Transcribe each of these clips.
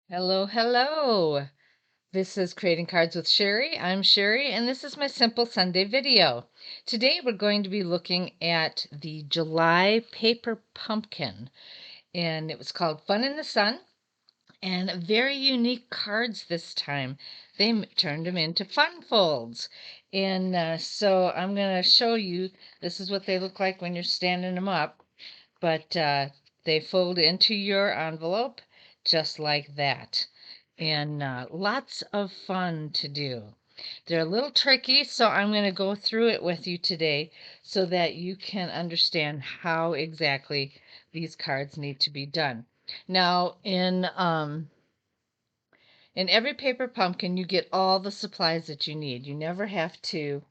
Hello, hello. This is Creating Cards with Sherry. I'm Sherry, and this is my Simple Sunday video. Today we're going to be looking at the July paper pumpkin, and it was called Fun in the Sun, and very unique cards this time. They turned them into fun folds. And so I'm going to show you, this is what they look like when you're standing them up, but they fold into your envelope just like that. And lots of fun to do. They're a little tricky, so I'm going to go through it with you today so that you can understand how exactly these cards need to be done. Now, in every paper pumpkin, you get all the supplies that you need. You never have to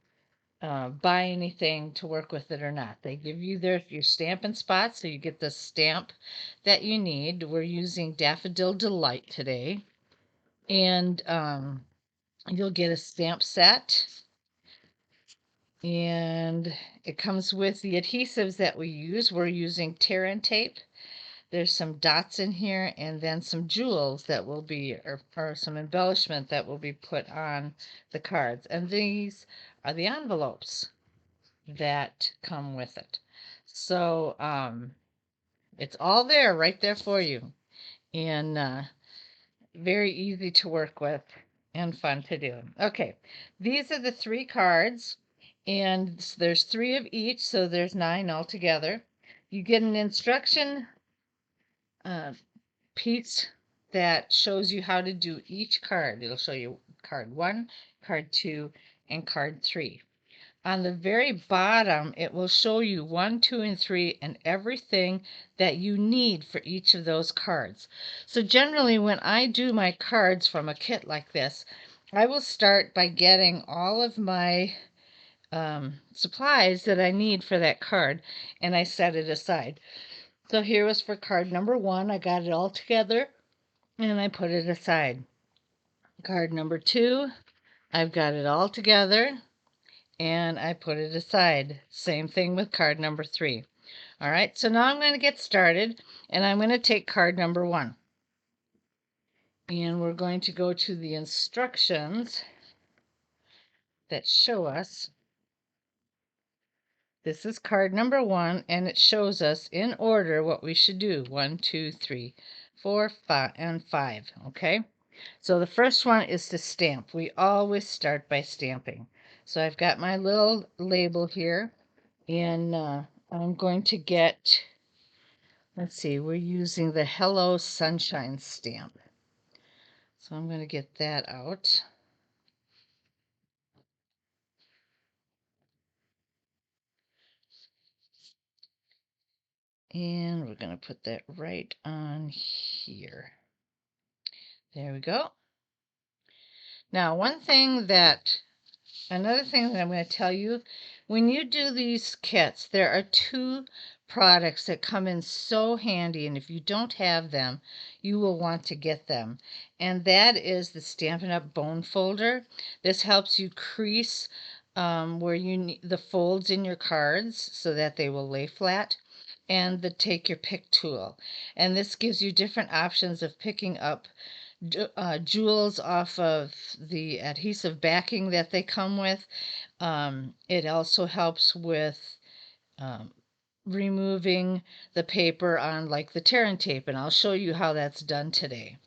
buy anything to work with it or not. They give you your Stampin' Spot, so you get the stamp that you need. We're using Daffodil Delight today. And you'll get a stamp set. And it comes with the adhesives that we use. We're using Tear and Tape. There's some dots in here and then some jewels that will be, or some embellishment that will be put on the cards. And these are the envelopes that come with it. So it's all there, right there for you. And very easy to work with and fun to do. Okay, these are the 3 cards, and there's 3 of each, so there's 9 altogether. You get an instruction uh, piece that shows you how to do each card. It'll show you card 1, card 2, and card 3. On the very bottom, it will show you 1, 2, and 3 and everything that you need for each of those cards. So generally, when I do my cards from a kit like this, I will start by getting all of my supplies that I need for that card, and I set it aside. So here was for card number 1. I got it all together, and I put it aside. Card number 2, I've got it all together, and I put it aside. Same thing with card number 3. All right, so now I'm going to get started, and I'm going to take card number 1. And we're going to go to the instructions that show us. This is card number 1, and it shows us in order what we should do. 1, 2, 3, 4, 5, and 5. Okay, so the first one is to stamp. We always start by stamping. So I've got my little label here, and I'm going to get, let's see, we're using the Hello Sunshine stamp. So I'm going to get that out. And we're going to put that right on here. There we go. Now, another thing that I'm going to tell you, when you do these kits, there are 2 products that come in so handy, and if you don't have them, you will want to get them. And that is the Stampin' Up! Bone Folder. This helps you crease where you need the folds in your cards so that they will lay flat, and the Take Your Pick tool. And this gives you different options of picking up jewels off of the adhesive backing that they come with. It also helps with um, removing the paper on like the Tear and Tape, and I'll show you how that's done today.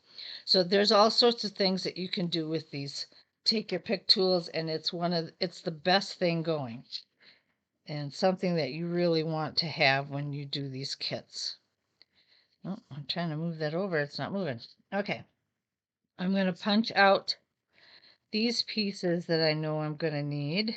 So there's all sorts of things that you can do with these Take Your Pick tools, and it's the best thing going, and something that you really want to have when you do these kits. Oh, I'm trying to move that over. It's not moving. Okay. I'm going to punch out these pieces that I know I'm going to need.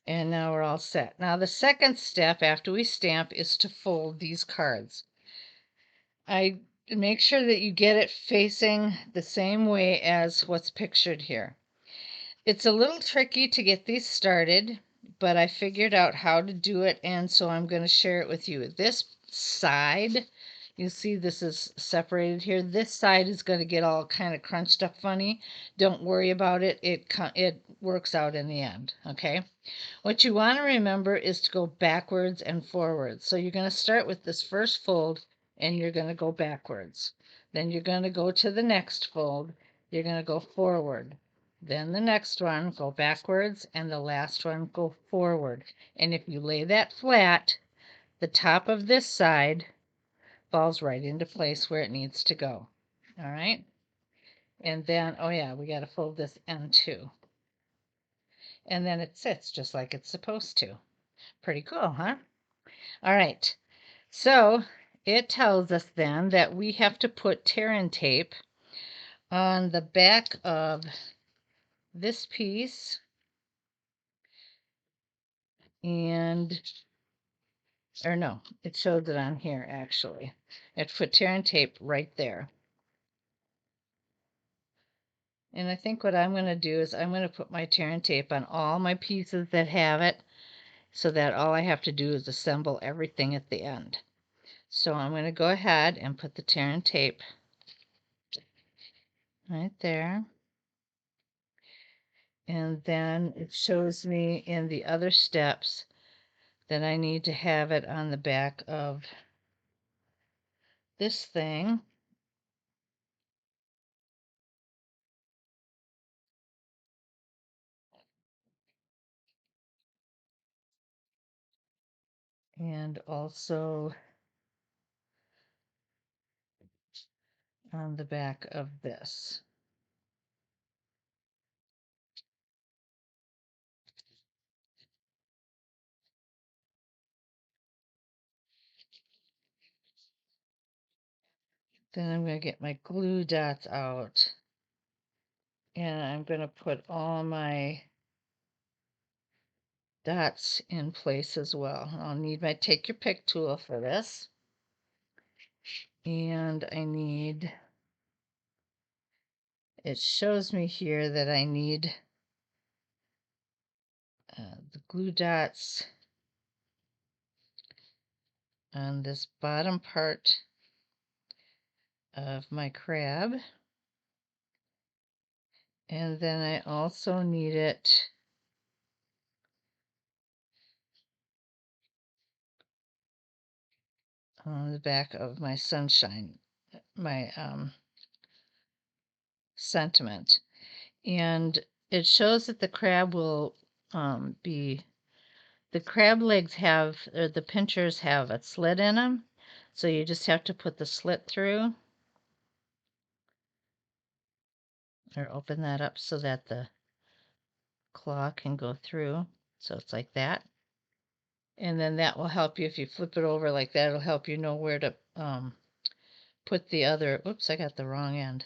And now we're all set. Now the second step after we stamp is to fold these cards. I make sure that you get it facing the same way as what's pictured here. It's a little tricky to get these started, but I figured out how to do it, and so I'm going to share it with you. This side, you see this is separated here. This side is going to get all kind of crunched up funny. Don't worry about it. It works out in the end, okay? What you want to remember is to go backwards and forwards. So you're going to start with this first fold and you're going to go backwards. Then you're going to go to the next fold. You're going to go forward. Then the next one, go backwards, and the last one, go forward. And if you lay that flat, the top of this side falls right into place where it needs to go. All right? And then, oh yeah, we got to fold this end too. And then it sits just like it's supposed to. Pretty cool, huh? All right. So it tells us then that we have to put tear and tape on the back of this piece and, or no, it shows it on here actually. You have to put tear and tape right there. And I think what I'm going to do is I'm going to put my tear and tape on all my pieces that have it, so that all I have to do is assemble everything at the end. So I'm going to go ahead and put the tear and tape right there. And then it shows me in the other steps that I need to have it on the back of this thing. And also on the back of this. Then I'm going to get my glue dots out. And I'm going to put all my dots in place as well. I'll need my take your pick tool for this. And I need, it shows me here that I need the glue dots on this bottom part of my crab. And then I also need it on the back of my sunshine, my sentiment. And it shows that the crab will be, the crab legs have, or the pinchers have a slit in them. So you just have to put the slit through or open that up so that the claw can go through. So it's like that. And then that will help you, if you flip it over like that, it'll help you know where to put the other, oops, I got the wrong end.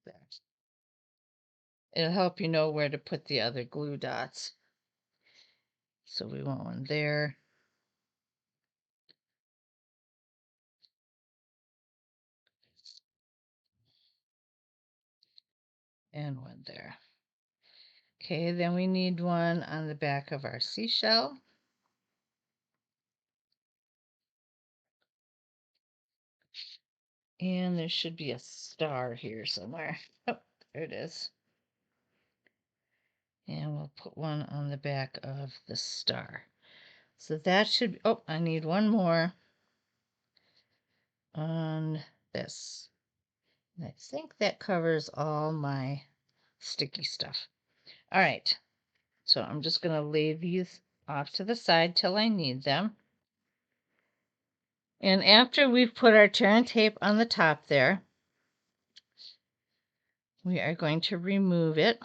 There. It'll help you know where to put the other glue dots. So we want one there. And one there. Okay, then we need one on the back of our seashell. And there should be a star here somewhere. Oh, there it is. And we'll put one on the back of the star. So that should, oh, I need one more on this. And I think that covers all my sticky stuff. All right, so I'm just going to lay these off to the side till I need them. And after we've put our tear and tape on the top there, we are going to remove it.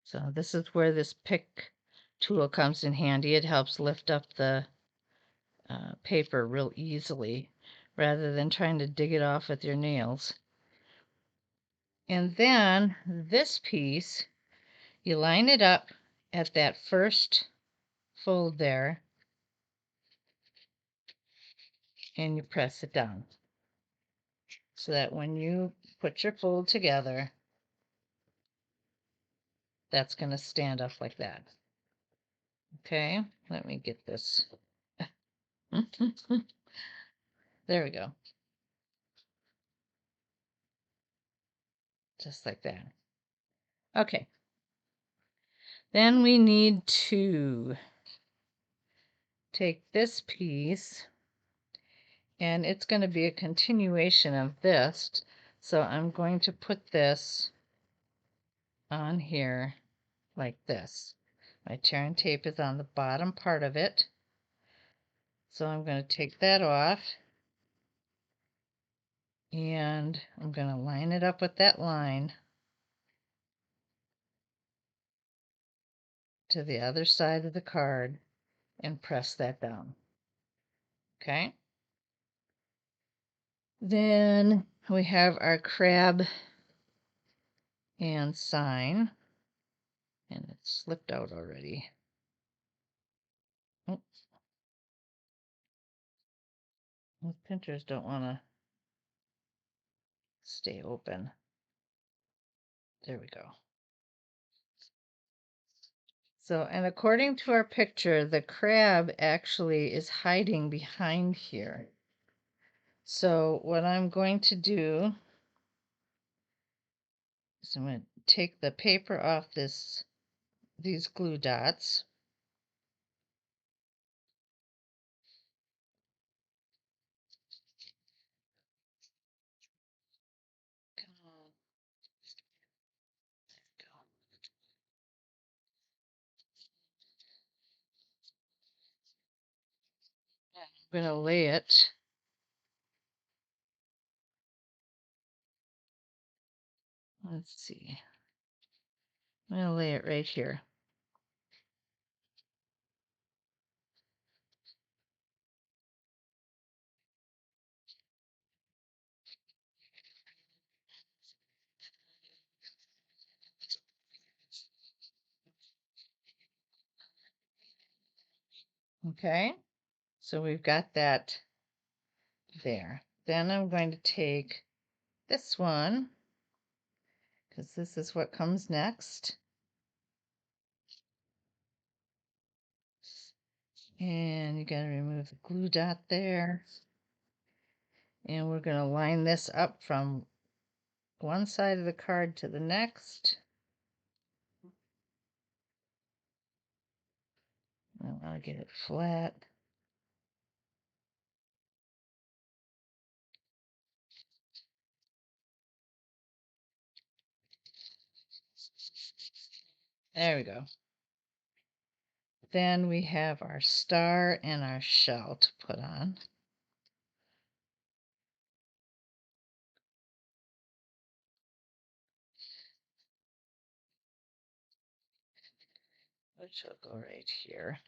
So this is where this pick tool comes in handy. It helps lift up the paper real easily rather than trying to dig it off with your nails. And then this piece, you line it up at that first fold there and you press it down so that when you put your fold together, that's going to stand up like that. Okay, let me get this. There we go. just like that. Okay. Then we need to take this piece, and it's going to be a continuation of this. So I'm going to put this on here like this. My tear and tape is on the bottom part of it. So I'm going to take that off, and I'm going to line it up with that line to the other side of the card and press that down. Okay. Then we have our crab and sign, and it slipped out already. Oh, those printers don't want to stay open. There we go. So, and according to our picture, the crab actually is hiding behind here. So what I'm going to do is I'm going to take the paper off these glue dots. Come on. There we go. I'm going to lay it. Let's see. I'm going to lay it right here. Okay, so we've got that there. Then I'm going to take this one, because this is what comes next. And you got to remove the glue dot there. And we're going to line this up from one side of the card to the next. I want to get it flat. There we go. Then we have our star and our shell to put on. Which will go right here.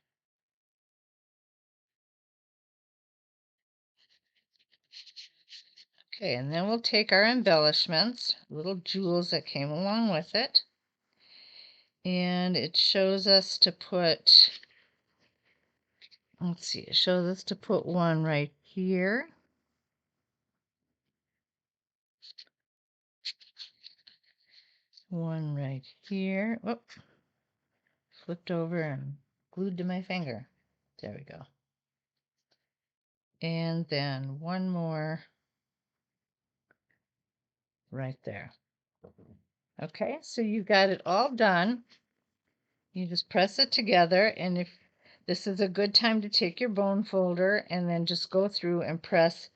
Okay, and then we'll take our embellishments, little jewels that came along with it. And it shows us to put, let's see, it shows us to put one right here. One right here. Whoop. Flipped over and glued to my finger. There we go. And then one more right there. Okay, so you've got it all done. You just press it together, and if this is a good time to take your bone folder and then just go through and press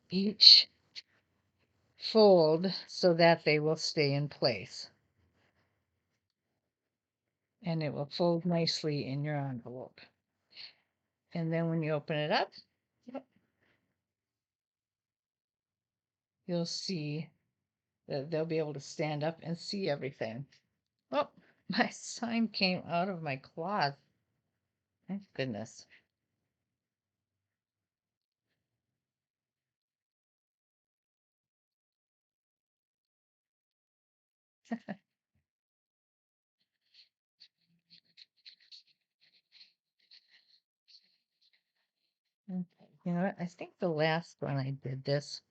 each fold so that they will stay in place. And it will fold nicely in your envelope. And then when you open it up, you'll see that they'll be able to stand up and see everything. Oh, my sign came out of my cloth. Thank goodness. Okay. You know what? I think the last one I did this,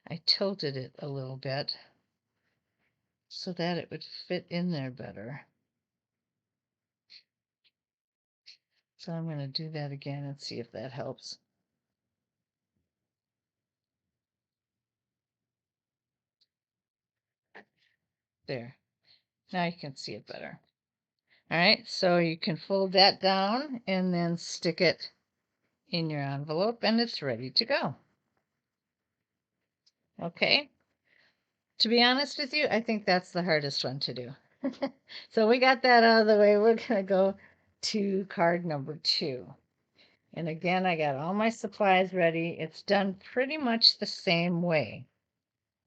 I tilted it a little bit so that it would fit in there better. So I'm going to do that again and see if that helps. There. Now you can see it better. All right, so you can fold that down and then stick it in your envelope and it's ready to go. Okay. To be honest with you, I think that's the hardest one to do. So we got that out of the way. We're going to go to card number 2. And again, I got all my supplies ready. It's done pretty much the same way.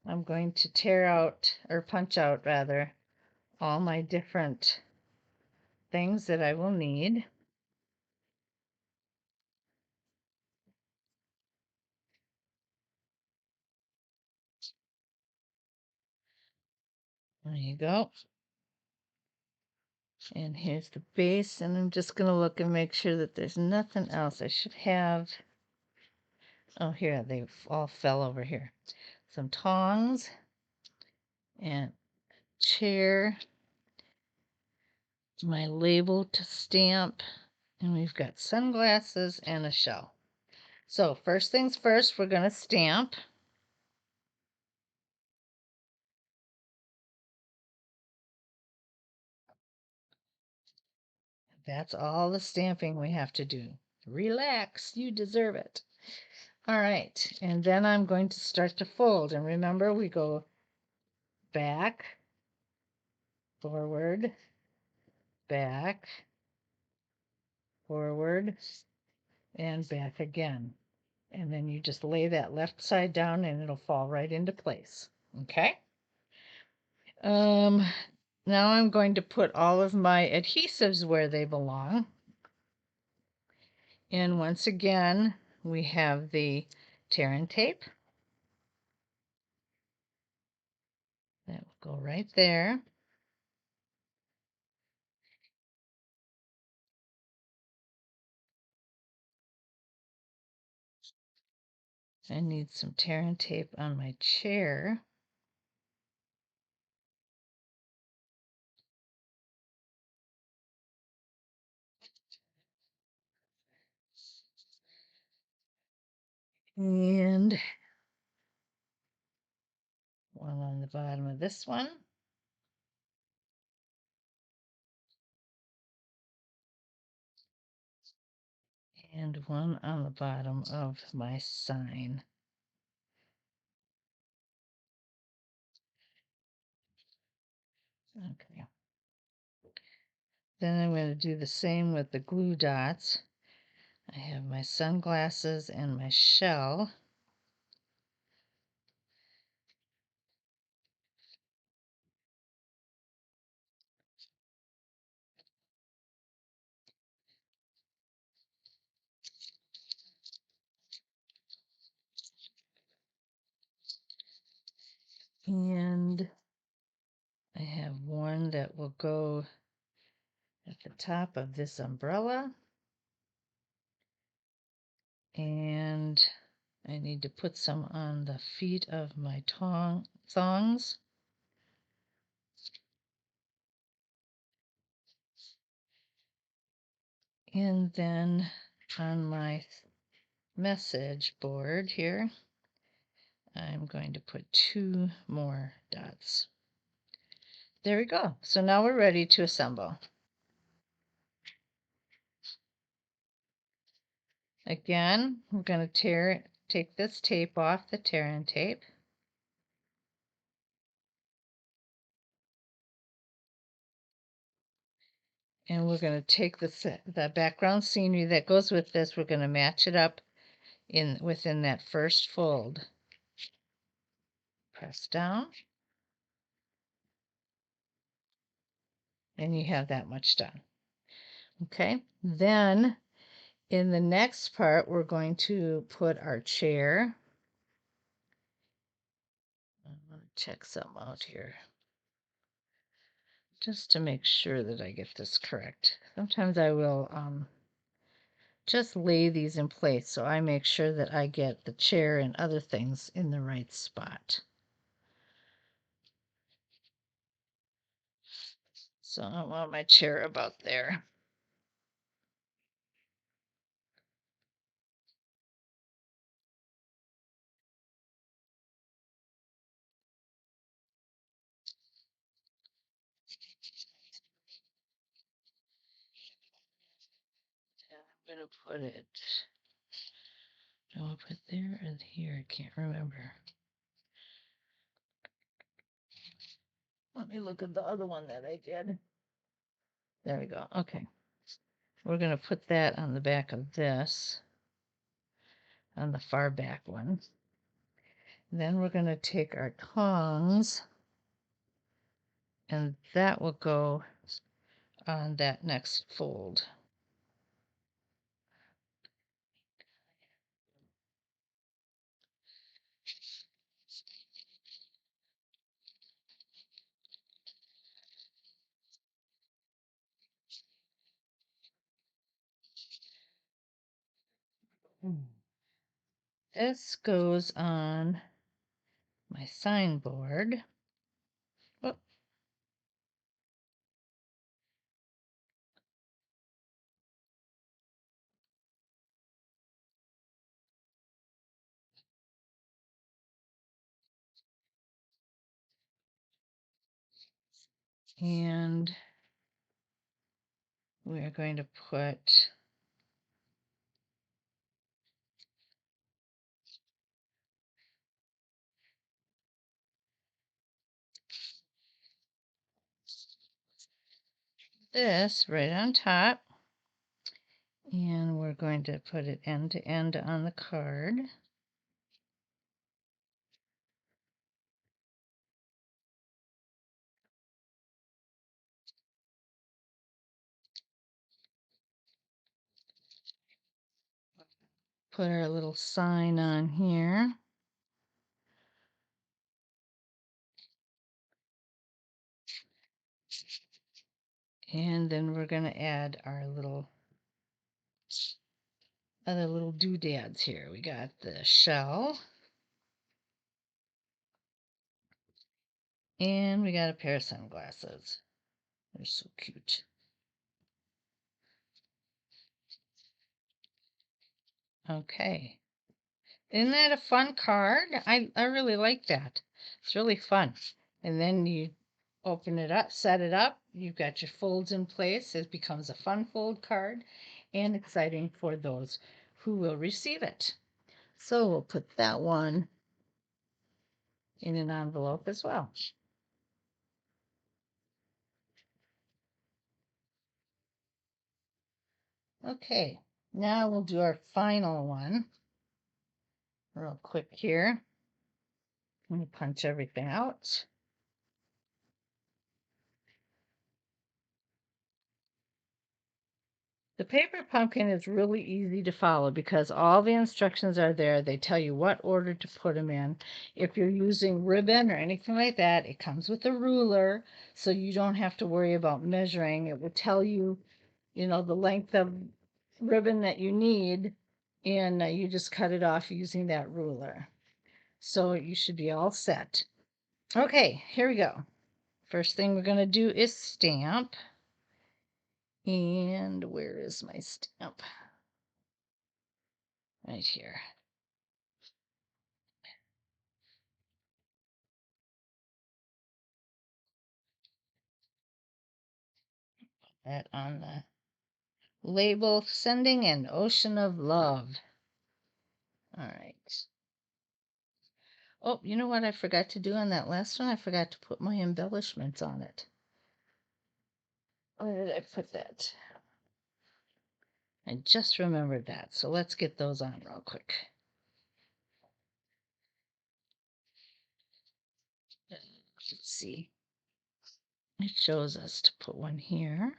I'm going to tear out, or punch out rather, all my different things that I will need. There you go. And here's the base, and I'm just going to look and make sure that there's nothing else. I should have, oh, here, they all fell over here. Some tongs and chair, my label to stamp, and we've got sunglasses and a shell. So first things first, we're going to stamp. That's all the stamping we have to do. Relax, you deserve it. All right, and then I'm going to start to fold. And remember, we go back, forward, back, forward, and back again. And then you just lay that left side down and it'll fall right into place. Okay? Now I'm going to put all of my adhesives where they belong. And once again, we have the tear and tape. That will go right there. I need some tear and tape on my chair. And one on the bottom of this one. And one on the bottom of my sign. Okay. Then I'm going to do the same with the glue dots. I have my sunglasses and my shell. And I have one that will go at the top of this umbrella. And I need to put some on the feet of my thongs. And then on my message board here, I'm going to put 2 more dots. There we go. So now we're ready to assemble. Again, we're going to take this tape off, the tear and tape. And we're going to take the background scenery that goes with this, we're going to match it up within that first fold. Press down. And you have that much done. Okay, then in the next part, we're going to put our chair. I'm going to check some out here just to make sure that I get this correct. Sometimes I will just lay these in place so I make sure that I get the chair and other things in the right spot. So I want my chair about there. gonna put it. Do I put there or here? I can't remember. Let me look at the other one that I did. There we go. Okay. We're gonna put that on the back of this, on the far back one. Then we're gonna take our tongs, and that will go on that next fold. This goes on my signboard. Oh, and we are going to put this right on top, and we're going to put it end to end on the card. Put our little sign on here. And then we're going to add our other little doodads here. We got the shell. And we got a pair of sunglasses. They're so cute. Okay. Isn't that a fun card? I really like that. It's really fun. And then you open it up, set it up. You've got your folds in place. It becomes a fun fold card and exciting for those who will receive it. So we'll put that one in an envelope as well. Okay, now we'll do our final one real quick here. Let me punch everything out. The paper pumpkin is really easy to follow because all the instructions are there. They tell you what order to put them in. If you're using ribbon or anything like that, it comes with a ruler, so you don't have to worry about measuring. It will tell you, the length of ribbon that you need, and you just cut it off using that ruler. So you should be all set. Okay, here we go. First thing we're going to do is stamp. And where is my stamp? Right here. That on the label, sending an ocean of love. All right. Oh, you know what I forgot to do on that last one? I forgot to put my embellishments on it. Where did I put that? I just remembered that. So let's get those on real quick. Let's see. It shows us to put one here.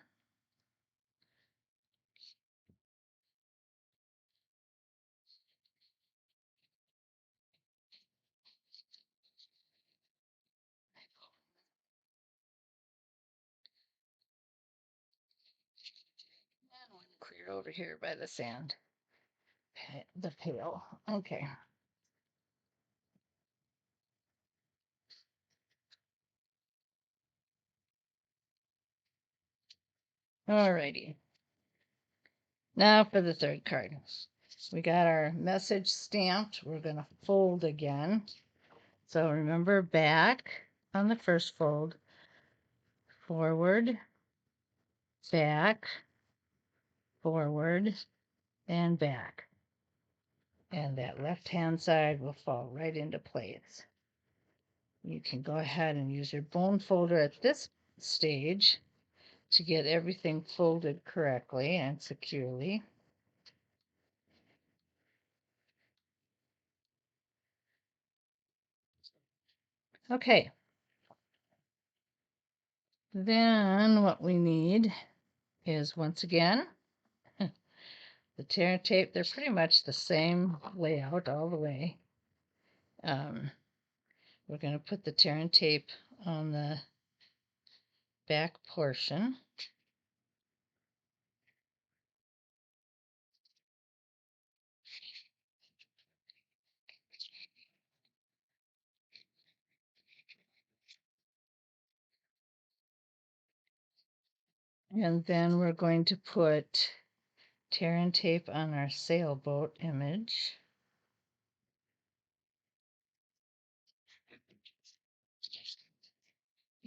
And one clear over here by the sand. The pail. Okay. Alrighty. Now for the third card. We got our message stamped. We're going to fold again. So remember, back on the first fold, forward, back, forward, and back. And that left-hand side will fall right into place. You can go ahead and use your bone folder at this stage to get everything folded correctly and securely. Okay. Then what we need is, once again, the tear and tape. They're pretty much the same layout all the way. We're going to put the tear and tape on the back portion. And then we're going to put tear and tape on our sailboat image.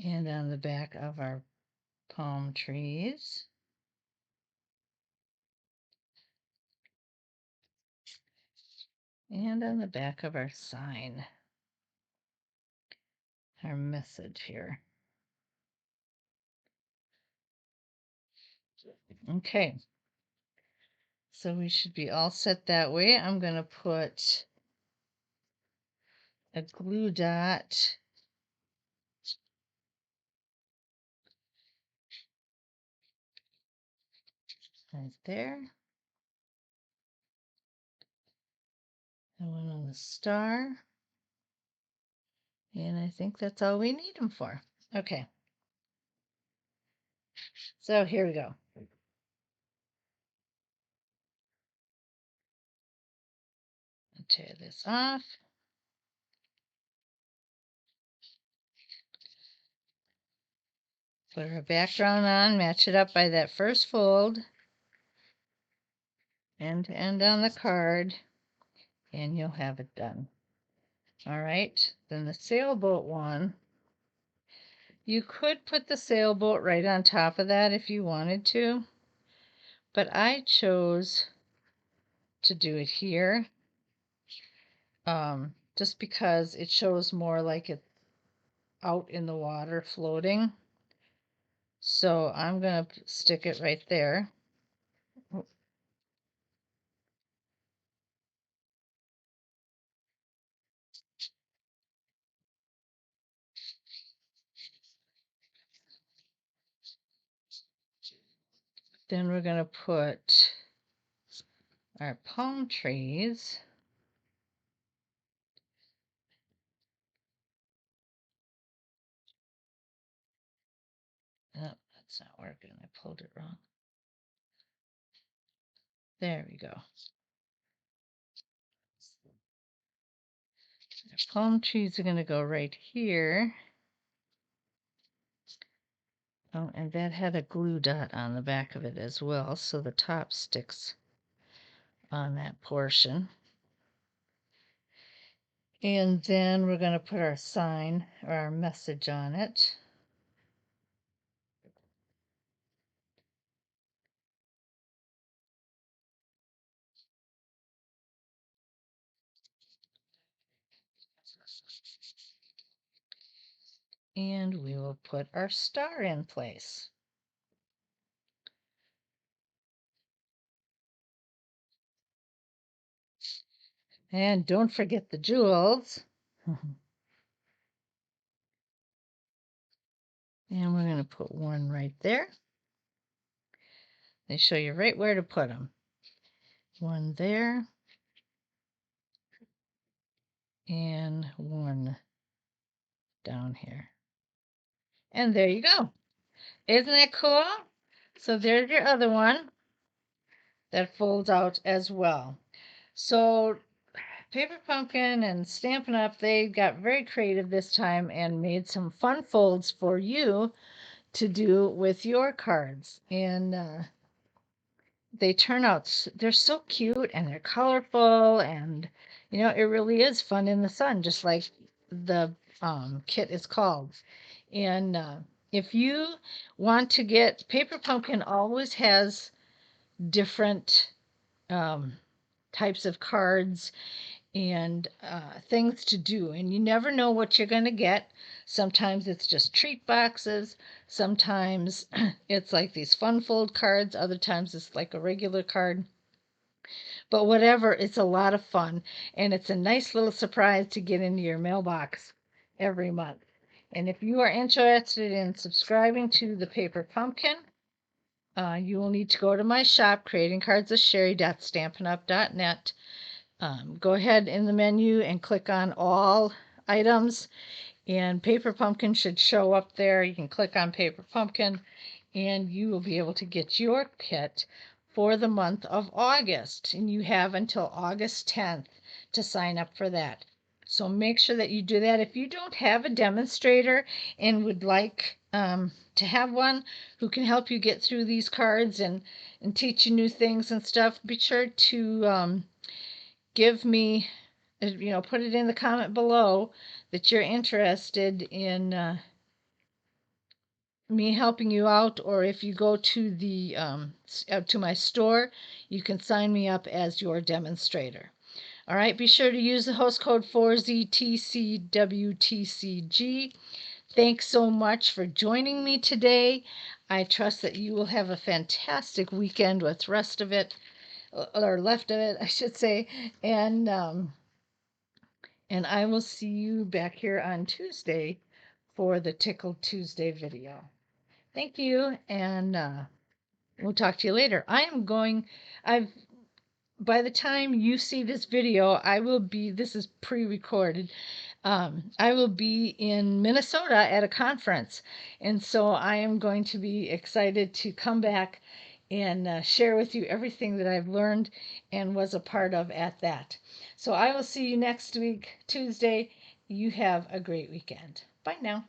And on the back of our palm trees. And on the back of our sign, our message here. Okay, so we should be all set that way. I'm going to put a glue dot right there. And one on the star. And I think that's all we need them for. Okay. So here we go. I'll tear this off. Put our background on, match it up by that first fold, end to end on the card, and you'll have it done. All right, then the sailboat one, you could put the sailboat right on top of that if you wanted to, but I chose to do it here just because it shows more like it's out in the water floating. So I'm going to stick it right there. Then we're going to put our palm trees oh, that's not working. I pulled it wrong. There we go. Our palm trees are going to go right here. Oh, and that had a glue dot on the back of it as well, so the top sticks on that portion. And then we're going to put our sign or our message on it. And we will put our star in place. And don't forget the jewels. And we're going to put one right there. They show you right where to put them. One there. And one down here. And there you go. Isn't that cool? So there's your other one that folds out as well. So Paper Pumpkin and Stampin' Up, they got very creative this time and made some fun folds for you to do with your cards. And they turn out, they're so cute and they're colorful, and you know, it really is fun in the sun, just like the kit is called. And if you want to get, Paper Pumpkin always has different types of cards and things to do. And you never know what you're going to get. Sometimes it's just treat boxes. Sometimes it's like these fun fold cards. Other times it's like a regular card. But whatever, it's a lot of fun. And it's a nice little surprise to get into your mailbox every month. And if you are interested in subscribing to the Paper Pumpkin, you will need to go to my shop, creatingcardsofsherry.stampinup.net. Go ahead in the menu and click on all items, and Paper Pumpkin should show up there. You can click on Paper Pumpkin, and you will be able to get your kit for the month of August. And you have until August 10th to sign up for that. So make sure that you do that. If you don't have a demonstrator and would like to have one who can help you get through these cards and teach you new things and stuff, be sure to give me, put it in the comment below that you're interested in me helping you out, or if you go to the to my store, you can sign me up as your demonstrator. All right, be sure to use the host code 4ZTCWTCG. Thanks so much for joining me today. I trust that you will have a fantastic weekend with rest of it, or left of it, I should say, and I will see you back here on Tuesday for the Tickle Tuesday video. Thank you, and we'll talk to you later. By the time you see this video, this is pre-recorded. I will be in Minnesota at a conference, and so I am going to be excited to come back and share with you everything that I've learned and was a part of at that. So I will see you next week, Tuesday. You have a great weekend. Bye now.